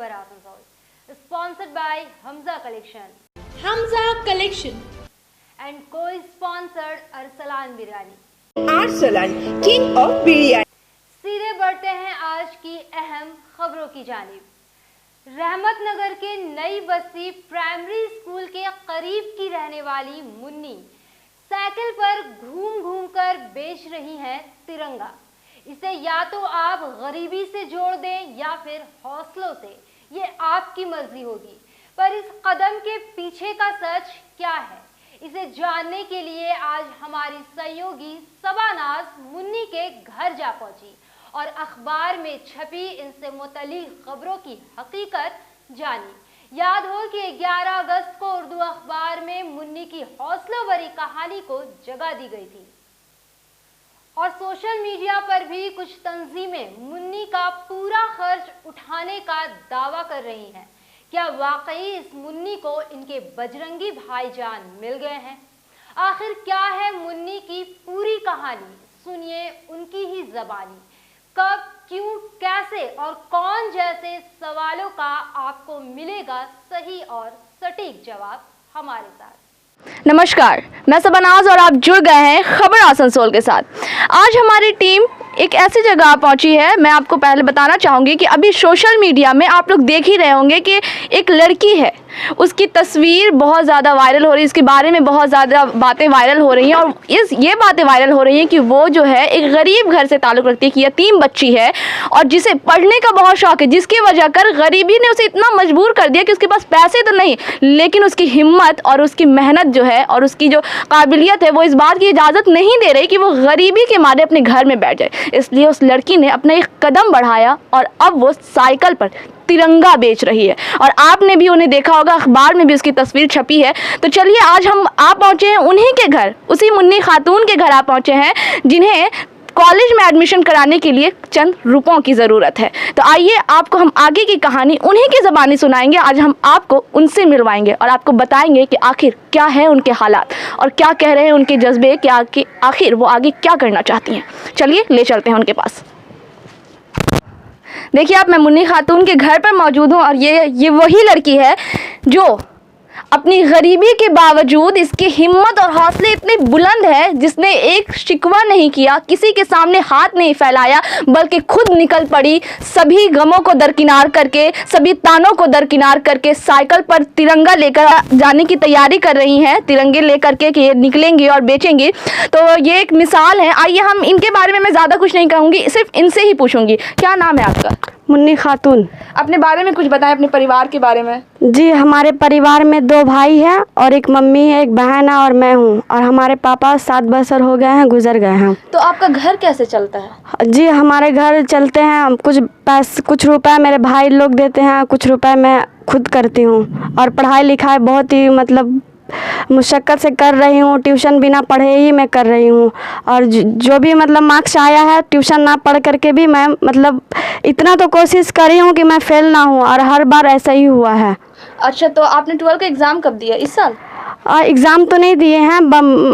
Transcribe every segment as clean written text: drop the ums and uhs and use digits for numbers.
खबर Asansol, sponsored by Hamza collection and co-sponsored Arsalan biryani. Arsalan king of biryani. सीधे बढ़ते हैं आज की अहम खबरों की जानिब। रहमतनगर के नई बस्ती प्राइमरी स्कूल के करीब की रहने वाली मुन्नी साइकिल पर घूम घूम कर बेच रही हैं तिरंगा। इसे या तो आप गरीबी से जोड़ दें या फिर हौसलों से, ये आपकी मर्जी होगी। पर इस कदम के पीछे का सच क्या है, इसे जानने के लिए आज हमारी सहयोगी सबानाज मुन्नी के घर जा पहुंची और अखबार में छपी इनसे मुतल्लिक खबरों की हकीकत जानी। याद हो कि 11 अगस्त को उर्दू अखबार में मुन्नी की हौसला भरी कहानी को जगह दी गई थी और सोशल मीडिया पर भी कुछ तंजीमें मुन्नी का पूरा खर्च उठाने का दावा कर रही हैं। क्या वाकई इस मुन्नी को इनके बजरंगी भाईजान मिल गए हैं? आखिर क्या है मुन्नी की पूरी कहानी, सुनिए उनकी ही जबानी। कब, क्यों, कैसे और कौन जैसे सवालों का आपको मिलेगा सही और सटीक जवाब हमारे साथ। नमस्कार, मैं सबनाज और आप जुड़ गए हैं खबर आसनसोल के साथ। आज हमारी टीम एक ऐसी जगह पहुंची है। मैं आपको पहले बताना चाहूँगी कि अभी सोशल मीडिया में आप लोग देख ही रहे होंगे कि एक लड़की है, उसकी तस्वीर बहुत ज़्यादा वायरल हो रही है, इसके बारे में बहुत ज़्यादा बातें वायरल हो रही हैं और ये बातें वायरल हो रही हैं कि वो जो है एक गरीब घर से ताल्लुक़ रखती है, कि यतीम बच्ची है और जिसे पढ़ने का बहुत शौक़ है, जिसकी वजह कर गरीबी ने उसे इतना मजबूर कर दिया कि उसके पास पैसे तो नहीं, लेकिन उसकी हिम्मत और उसकी मेहनत जो है और उसकी जो काबिलियत है वो इस बात की इजाज़त नहीं दे रही कि वो गरीबी के मारे अपने घर में बैठ जाए। इसलिए उस लड़की ने अपना एक कदम बढ़ाया और अब वो साइकिल पर तिरंगा बेच रही है और आपने भी उन्हें देखा होगा, अखबार में भी उसकी तस्वीर छपी है। तो चलिए आज हम आप पहुंचे हैं उन्हीं के घर, उसी मुन्नी खातून के घर आप पहुंचे हैं जिन्हें कॉलेज में एडमिशन कराने के लिए चंद रुपयों की ज़रूरत है। तो आइए आपको हम आगे की कहानी उन्हीं की ज़बानी सुनाएंगे। आज हम आपको उनसे मिलवाएंगे और आपको बताएंगे कि आखिर क्या है उनके हालात और क्या कह रहे हैं उनके जज्बे, क्या कि आखिर वो आगे क्या करना चाहती हैं। चलिए ले चलते हैं उनके पास। देखिए आप, मैं मुन्नी खातून के घर पर मौजूद हूँ और ये वही लड़की है जो अपनी गरीबी के बावजूद इसकी हिम्मत और हौसले इतने बुलंद है, जिसने एक शिकवा नहीं किया, किसी के सामने हाथ नहीं फैलाया, बल्कि खुद निकल पड़ी। सभी गमों को दरकिनार करके, सभी तानों को दरकिनार करके साइकिल पर तिरंगा लेकर जाने की तैयारी कर रही हैं, तिरंगे लेकर के कि ये निकलेंगी और बेचेंगी। तो ये एक मिसाल है। आइए हम इनके बारे में मैं ज़्यादा कुछ नहीं कहूँगी, सिर्फ इनसे ही पूछूंगी। क्या नाम है आपका? मुन्नी खातून। अपने बारे में कुछ बताएं, अपने परिवार के बारे में। जी, हमारे परिवार में 2 भाई हैं और एक मम्मी है, एक बहन है और मैं हूँ, और हमारे पापा 7 बरस हो गए हैं, गुजर गए हैं। तो आपका घर कैसे चलता है? जी, हमारे घर चलते हैं, कुछ रुपए मेरे भाई लोग देते हैं, कुछ रुपए मैं खुद करती हूँ और पढ़ाई लिखाई बहुत ही मुशक्क़त से कर रही हूँ। ट्यूशन बिना पढ़े ही मैं कर रही हूँ और जो भी मार्क्स आया है, ट्यूशन ना पढ़ करके भी मैं इतना तो कोशिश करी हूँ कि मैं फेल ना हूँ और हर बार ऐसा ही हुआ है। अच्छा, तो आपने 12 का एग्ज़ाम कब दिया? इस साल? एग्ज़ाम तो नहीं दिए हैं,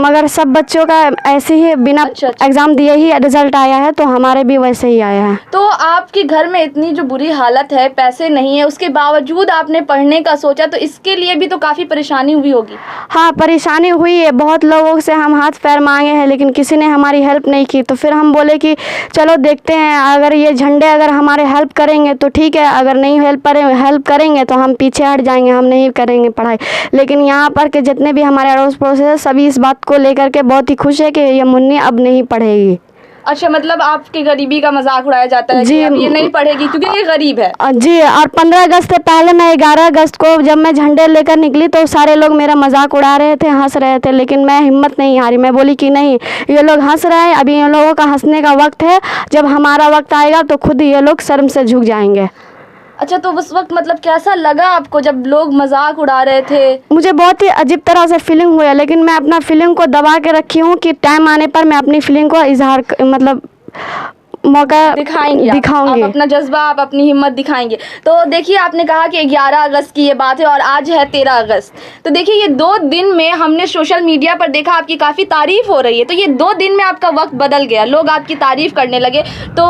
मगर सब बच्चों का ऐसे ही बिना एग्ज़ाम दिए ही रिज़ल्ट आया है, तो हमारे भी वैसे ही आया है। तो आपके घर में इतनी जो बुरी हालत है, पैसे नहीं है, उसके बावजूद आपने पढ़ने का सोचा, तो इसके लिए भी तो काफ़ी परेशानी हुई होगी। हाँ, परेशानी हुई है। बहुत लोगों से हम हाथ पैर मांगे हैं, लेकिन किसी ने हमारी हेल्प नहीं की। तो फिर हम बोले कि चलो देखते हैं, अगर ये झंडे अगर हमारे हेल्प करेंगे तो ठीक है, अगर नहीं हेल्प करेंगे तो हम पीछे हट जाएंगे, हम नहीं करेंगे पढ़ाई। लेकिन यहाँ पर के जितने भी हमारे अड़ोस पड़ोस है, सभी इस बात को लेकर के बहुत ही खुश है कि ये मुन्नी अब नहीं पढ़ेगी। अच्छा, मतलब आपकी गरीबी का मजाक उड़ाया जाता है जी, कि ये नहीं पढ़ेगी क्योंकि ये गरीब है। जी, और 15 अगस्त से पहले मैं 11 अगस्त को जब मैं झंडे लेकर निकली तो सारे लोग मेरा मजाक उड़ा रहे थे, हंस रहे थे, लेकिन मैं हिम्मत नहीं हारी। मैं बोली कि नहीं, ये लोग हंस रहे हैं, अभी इन लोगों का हंसने का वक्त है, जब हमारा वक्त आएगा तो खुद ये लोग शर्म से झुक जाएंगे। अच्छा, तो उस वक्त कैसा लगा आपको जब लोग मजाक उड़ा रहे थे? मुझे बहुत ही अजीब तरह से फीलिंग हुआ, लेकिन मैं अपना फीलिंग को दबा के रखी हूँ कि टाइम आने पर मैं अपनी फीलिंग को इजहार मौका दिखाएंगे दिखाऊंगी। आप अपना जज्बा, आप अपनी हिम्मत दिखाएंगे। तो देखिए, आपने कहा कि 11 अगस्त की ये बात है और आज है 13 अगस्त। तो देखिए, ये 2 दिन में हमने सोशल मीडिया पर देखा आपकी काफ़ी तारीफ़ हो रही है। तो ये 2 दिन में आपका वक्त बदल गया, लोग आपकी तारीफ़ करने लगे। तो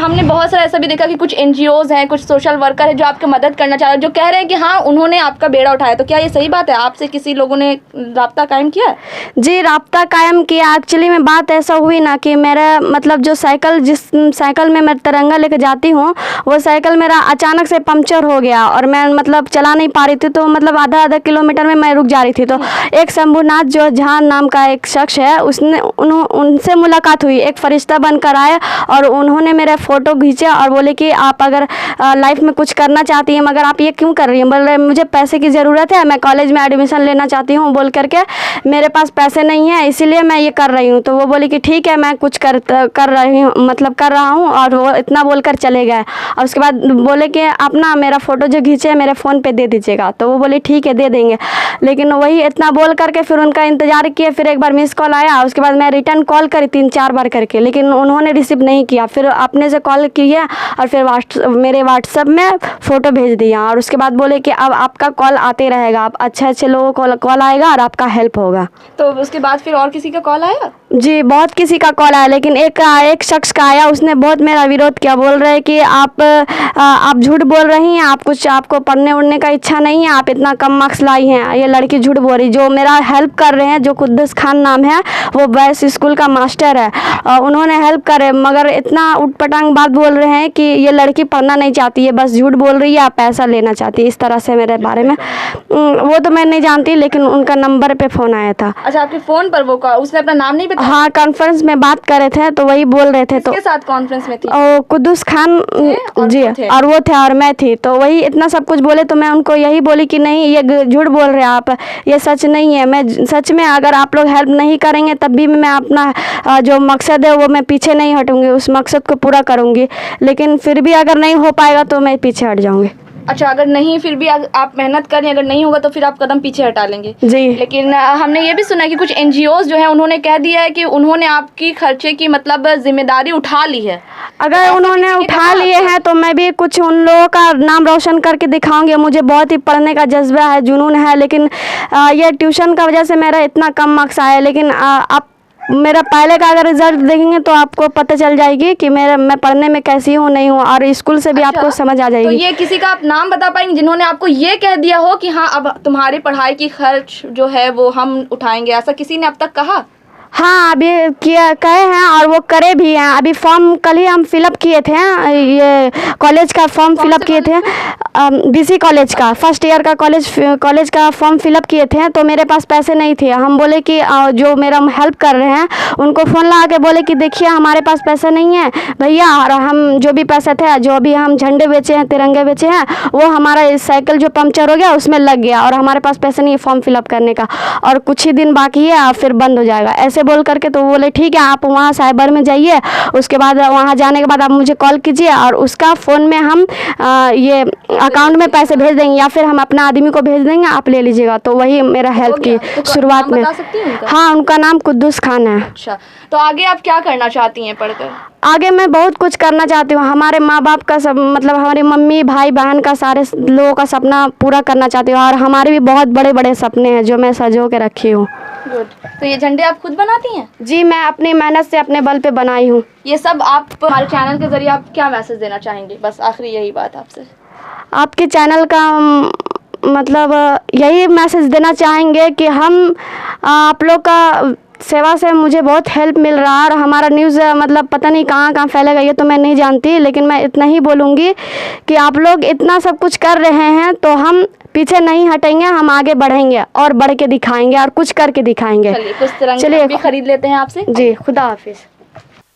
हमने बहुत सारा ऐसा भी देखा कि कुछ NGOs हैं, कुछ सोशल वर्कर हैं जो आपकी मदद करना चाह रहे हैं, जो कह रहे हैं कि हाँ, उन्होंने आपका बेड़ा उठाया। तो क्या ये सही बात है? आपसे किसी लोगों ने राब्ता कायम किया? जी, राब्ता कायम किया। एक्चुअली में बात ऐसा हुई ना कि मेरा मतलब जो साइकिल, जिस साइकिल में मैं तिरंगा लेके जाती हूँ, वो साइकिल मेरा अचानक से पंक्चर हो गया और मैं मतलब चला नहीं पा रही थी। तो मतलब आधा किलोमीटर में मैं रुक जा रही थी। तो एक शंभुनाथ जो झा नाम का एक शख्स है, उनसे मुलाकात हुई। एक फरिश्ता बनकर आए और उन्होंने मेरा फ़ोटो खींचा और बोले कि आप अगर लाइफ में कुछ करना चाहती हैं, मगर आप ये क्यों कर रही हैं? बोल रहे मुझे पैसे की ज़रूरत है, मैं कॉलेज में एडमिशन लेना चाहती हूँ, बोल करके मेरे पास पैसे नहीं है, इसीलिए मैं ये कर रही हूँ। तो वो बोली कि ठीक है, मैं कुछ कर रही हूँ, मतलब कर रहा हूँ। और वो इतना बोलकर चले गए। और उसके बाद बोले कि आप ना मेरा फ़ोटो जो खींचे मेरे फ़ोन पे दे दीजिएगा। तो वो बोली ठीक है, दे देंगे। लेकिन वही इतना बोल करके फिर उनका इंतज़ार किया। फिर एक बार मिस कॉल आया, उसके बाद मैं रिटर्न कॉल करी 3-4 बार करके, लेकिन उन्होंने रिसीव नहीं किया। फिर अपने से कॉल किया और फिर मेरे व्हाट्सएप में फ़ोटो भेज दिया। और उसके बाद बोले कि अब आपका कॉल आते रहेगा, आप अच्छे लोगों को कॉल आएगा और आपका हेल्प होगा। तो उसके बाद फिर और किसी का कॉल आया? जी, बहुत किसी का कॉल आया, लेकिन एक शख्स का आया, उसने बहुत मेरा विरोध किया। बोल रहे हैं कि आप झूठ बोल रही हैं, आपको पढ़ने उड़ने का इच्छा नहीं है, आप इतना कम मार्क्स लाई हैं, ये लड़की झूठ बोल रही। जो मेरा हेल्प कर रहे हैं, जो कुद्दूस खान नाम है, वो बॉयज़ स्कूल का मास्टर है, उन्होंने हेल्प करे, मगर इतना उटपटांग बात बोल रहे हैं कि ये लड़की पढ़ना नहीं चाहती है, बस झूठ बोल रही है, आप पैसा लेना चाहती है, इस तरह से मेरे बारे में। वो तो मैं नहीं जानती, लेकिन उनका नंबर पे फ़ोन आया था। अच्छा, आपके फ़ोन पर वो उसने अपना नाम नहीं बताया? हाँ, कॉन्फ्रेंस में बात कर रहे थे तो वही बोल रहे थे। तो किसके साथ कॉन्फ्रेंस में थी? कुद्दूस खान जी, और वो थे और मैं थी। तो वही इतना सब कुछ बोले, तो मैं उनको यही बोली कि नहीं, ये झूठ बोल रहे हैं आप, ये सच नहीं है। मैं सच में, अगर आप लोग हेल्प नहीं करेंगे तब भी मैं अपना जो मकसद है वो मैं पीछे नहीं हटूँगी, उस मकसद को पूरा करूँगी। लेकिन फिर भी अगर नहीं हो पाएगा तो मैं पीछे हट जाऊँगी। अच्छा, अगर नहीं, फिर भी आप मेहनत करें, अगर नहीं होगा तो फिर आप कदम पीछे हटा लेंगे? जी। लेकिन हमने ये भी सुना है कि कुछ NGOs जो है, उन्होंने कह दिया है कि उन्होंने आपकी खर्चे की मतलब जिम्मेदारी उठा ली है। अगर उन्होंने उठा लिए हैं तो मैं भी कुछ उन लोगों का नाम रोशन करके दिखाऊंगी। मुझे बहुत ही पढ़ने का जज्बा है, जुनून है, लेकिन ये ट्यूशन का वजह से मेरा इतना कम मार्क्स आया। लेकिन आप मेरा पहले का अगर रिजल्ट देखेंगे तो आपको पता चल जाएगी कि मैं पढ़ने में कैसी हूँ, नहीं हूँ, और स्कूल से भी आपको समझ आ जाएगी। तो ये किसी का आप नाम बता पाएंगे जिन्होंने आपको ये कह दिया हो कि हाँ, अब तुम्हारी पढ़ाई की खर्च जो है वो हम उठाएंगे? ऐसा किसी ने अब तक कहा? हाँ, अभी कहे हैं और वो करे भी हैं। अभी फॉर्म कल ही हम फिलअप किए थे, ये कॉलेज का फॉर्म फिलअप किए थे, BC कॉलेज का फर्स्ट ईयर का कॉलेज का फॉर्म फिलअप किए थे। तो मेरे पास पैसे नहीं थे। हम बोले कि जो मेरा हेल्प कर रहे हैं उनको फ़ोन लगा के बोले कि देखिए, हमारे पास पैसे नहीं है भैया, और हम जो भी पैसा थे, जो भी हम झंडे बेचे हैं, तिरंगे बेचे हैं, वो हमारा साइकिल जो पंक्चर हो गया उसमें लग गया, और हमारे पास पैसे नहीं है फॉर्म फिलअप करने का, और कुछ ही दिन बाकी है और फिर बंद हो जाएगा, ऐसे बोल करके। तो बोले ठीक है, आप वहाँ साइबर में जाइए, उसके बाद वहाँ जाने के बाद आप मुझे कॉल कीजिए और उसका फ़ोन में हम ये अकाउंट में पैसे भेज देंगे, या फिर हम अपना आदमी को भेज देंगे, आप ले लीजिएगा। तो वही मेरा हेल्प की शुरुआत में। हाँ, उनका नाम कुद्दूस खान है। अच्छा, तो आगे आप क्या करना चाहती हैं पढ़कर? आगे मैं बहुत कुछ करना चाहती हूँ। हमारे माँ बाप का सब, मतलब हमारी मम्मी भाई बहन का, सारे लोगों का सपना पूरा करना चाहती हूँ, और हमारे भी बहुत बड़े बड़े सपने हैं जो मैं सजो के रखी हूँ। गुड। तो ये झंडे आप खुद बनाती हैं? जी, मैं अपनी मेहनत से अपने बल पे बनाई हूँ। ये सब आप हमारे चैनल के ज़रिए आप क्या मैसेज देना चाहेंगे? बस आखिरी यही बात आपसे। आपके चैनल का मतलब यही मैसेज देना चाहेंगे कि हम आप लोग का सेवा से मुझे बहुत हेल्प मिल रहा है, और हमारा न्यूज़ मतलब पता नहीं कहाँ कहाँ फैलेगा, ये तो मैं नहीं जानती, लेकिन मैं इतना ही बोलूँगी कि आप लोग इतना सब कुछ कर रहे हैं तो हम पीछे नहीं हटेंगे, हम आगे बढ़ेंगे और बढ़ के दिखाएंगे और कुछ करके दिखाएंगे। चलिए, कुछ तिरंगे भी खरीद लेते हैं आपसे। जी, खुदा हाफिज़।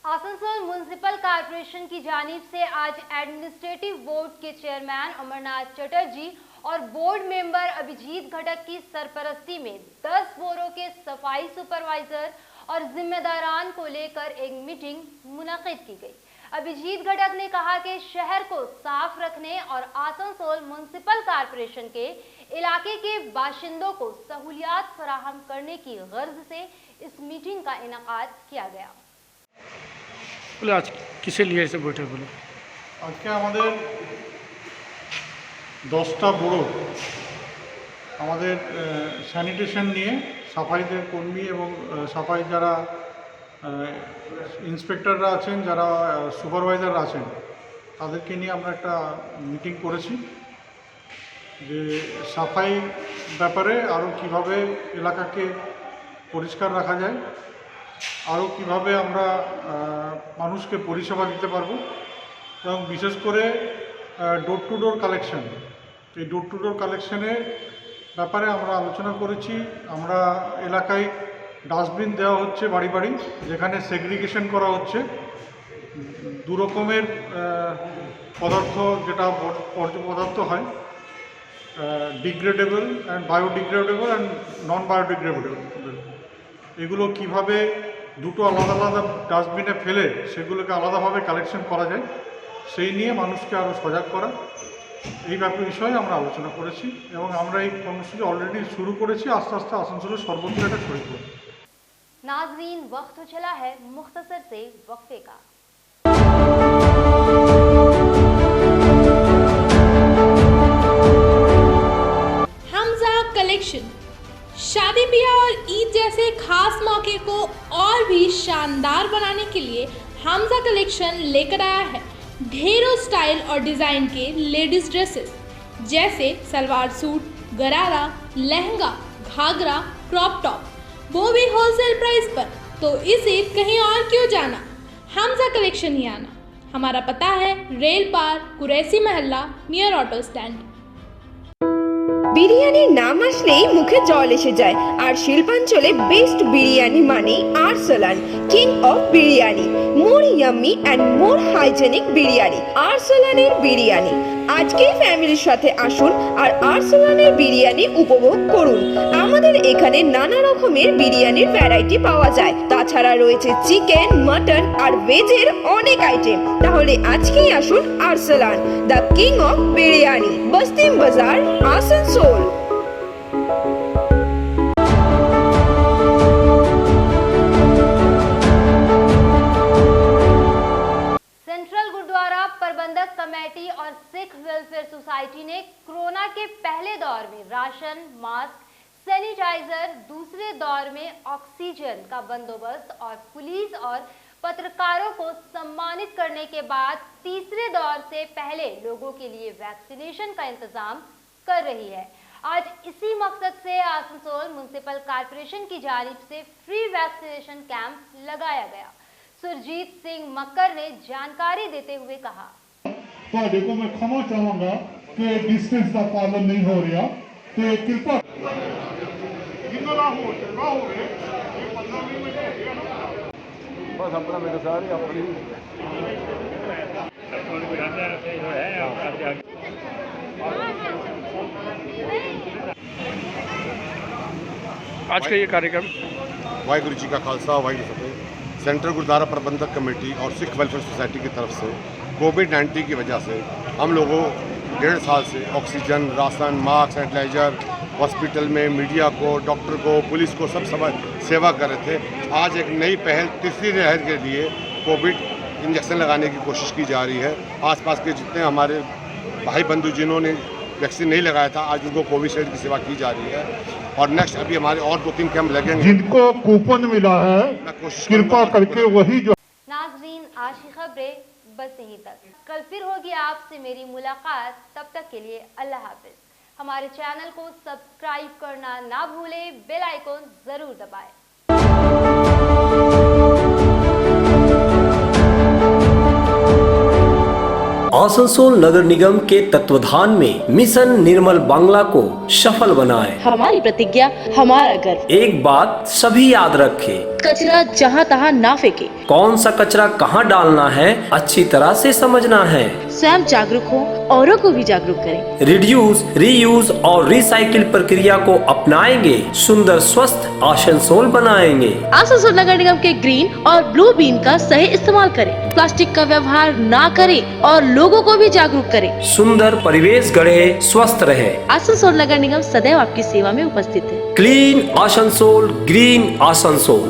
आसनसोल म्युनिसिपल कॉर्पोरेशन की जानिब से आज एडमिनिस्ट्रेटिव बोर्ड के चेयरमैन अमरनाथ चटर्जी और बोर्ड मेंबर अभिजीत घटक की सरपरस्ती में 10 बोरों के सफाई सुपरवाइजर और जिम्मेदारान को लेकर एक मीटिंग मुनक्किद की गई। अभिजीत घटक ने कहा कि शहर को साफ रखने और आसनसोल म्युनिसिपल कॉर्पोरेशन के इलाके के बाशिंदों को सहूलियात फराहम करने की गर्ज से इस मीटिंग का इनेकाद किया गया। স্কুলে আজ কিসের নিয়ে এসে বৈঠকগুলো? আজকে আমাদের 10টা বুড়ো আমাদের স্যানিটেশন নিয়ে সাফাইদের কর্মী এবং সাফাই যারা ইন্সপেক্টররা আছেন, যারা সুপারভাইজাররা আছেন, তাদেরকে নিয়ে আমরা একটা মিটিং করেছি যে সাফাই ব্যাপারে আরও কীভাবে এলাকাকে পরিষ্কার রাখা যায়, আরও কীভাবে আমরা মানুষকে পরিষেবা দিতে পারবো, এবং বিশেষ করে ডোর টু ডোর কালেকশন। এই ডোর টু ডোর কালেকশনের ব্যাপারে আমরা আলোচনা করেছি। আমরা এলাকায় ডাস্টবিন দেওয়া হচ্ছে বাড়ি বাড়ি, যেখানে সেগ্রিগেশন করা হচ্ছে। দু রকমের পদার্থ, যেটা বর্জ্য পদার্থ হয়, degradable and biodegradable and non biodegradable, এগুলো কিভাবে দুটো আলাদা আলাদা ডাস্টবিনে ফেলে সেগুলোকে আলাদাভাবে কালেকশন করা যায়, সেই নিয়ে মানুষকে আরও সজাগ করা, এই বিষয়ে আমরা আলোচনা করেছি। এবং আমরা এই কর্মসূচি অলরেডি শুরু করেছি, আস্তে আস্তে আসানসোলের সর্বত্র এটা ছড়িয়ে পড়বে। नाज़रीन, वक्त हो चला है मुख्तसर से वक्फे का। हमजा कलेक्शन शादी ब्याह और ईद जैसे खास मौके को और भी शानदार बनाने के लिए हमजा कलेक्शन लेकर आया है ढेरों स्टाइल और डिज़ाइन के लेडीज़ ड्रेसेस, जैसे सलवार सूट, गरारा, लहंगा, घाघरा, क्रॉप टॉप, वो भी होलसेल प्राइस पर। तो इस ईद कहीं और क्यों जाना, हमजा कलेक्शन ही आना। हमारा पता है रेल पार, कुरैसी महल्ला, नियर ऑटो स्टैंड। বিরিয়ানির নাম আসলেই মুখে জল এসে যায়, আর শিল্পাঞ্চলে বেস্ট বিরিয়ানি মানেই Arsalan, king of biryani. More yummy and more hygienic biryani, আরসালানের বিরিয়ানি। আজকেই ফ্যামিলির সাথে আসুন আর আরসালানের বিরিয়ানি উপভোগ করুন। আমাদের এখানে নানা রকমের বিরিয়ানির ভ্যারাইটি পাওয়া যায়, তাছাড়া রয়েছে চিকেন, মাটন আর ভেজের অনেক আইটেম। তাহলে আজকেই আসুন Arsalan, the king of biryani, Bastin Bazar, Asansol. Central gurdwara प्रबंधक कमेटी और सिख वेलफेयर सोसाइटी ने कोरोना के पहले दौर में राशन, मास्क, सैनिटाइजर, दूसरे दौर में ऑक्सीजन का बंदोबस्त और पुलिस और पत्रकारों को सम्मानित करने के बाद तीसरे दौर से पहले लोगों के लिए वैक्सीनेशन का इंतजाम कर रही है। आज इसी मकसद से आसनसोल म्युनिसिपल कॉरपोरेशन की जानिब से फ्री वैक्सीनेशन कैंप लगाया गया। सुरजीत सिंह मक्कर ने जानकारी देते हुए कहा, देखो मैं क्षमा चाहूंगा कि डिस्टेंस का पालन नहीं हो रहा, तो कृपा बस अपना मेरे सारे अपनी आज का ये कार्यक्रम वाहिगुरु जी का खालसा वाहिगुरु फतेह। सेंट्रल गुरुद्वारा प्रबंधक कमेटी और सिख वेलफेयर सोसाइटी की तरफ से कोविड-19 की वजह से हम लोगों 1.5 साल से oxygen, ration, mask, sanitiser hospital में मीडिया को, डॉक्टर को, पुलिस को सब सेवा कर रहे थे। आज एक नई पहल तीसरी लहर के लिए कोविड इंजेक्शन लगाने की कोशिश की जा रही है। आसपास के जितने हमारे भाई बंधु जिन्होंने वैक्सीन नहीं लगाया था, आज उनको कोविशील्ड की सेवा की जा रही है। और नेक्स्ट अभी हमारे और 2-3 कैंप लगेंगे। जिनको कूपन मिला है कृपा करके वही जो। नाजरीन, आज की खबरें बस यहीं तक। कल फिर होगी आपसे मेरी मुलाकात, तब तक के लिए अल्लाह हाफिज। हमारे चैनल को सब्सक्राइब करना ना भूलें, बेल आइकॉन जरूर दबाएं। आसनसोल नगर निगम के तत्वाधान में मिशन निर्मल बांग्ला को सफल बनाएं। हमारी प्रतिज्ञा, हमारा गर्व। एक बात सभी याद रखें, कचरा जहाँ तहाँ ना फेंके। कौन सा कचरा कहाँ डालना है अच्छी तरह से समझना है। स्वयं जागरूक हो, औरों को भी जागरूक करें। रिड्यूस, रीयूज और रिसाइकिल प्रक्रिया को अपनाएंगे, सुंदर स्वस्थ आसनसोल बनाएंगे। आसनसोल नगर निगम के ग्रीन और ब्लू बीन का सही इस्तेमाल करें। प्लास्टिक का व्यवहार ना करें और लोगों को भी जागरूक करें। सुंदर परिवेश गढ़े, स्वस्थ रहे। आसनसोल नगर निगम सदैव आपकी सेवा में उपस्थित है। Clean Asansol, green Asansol.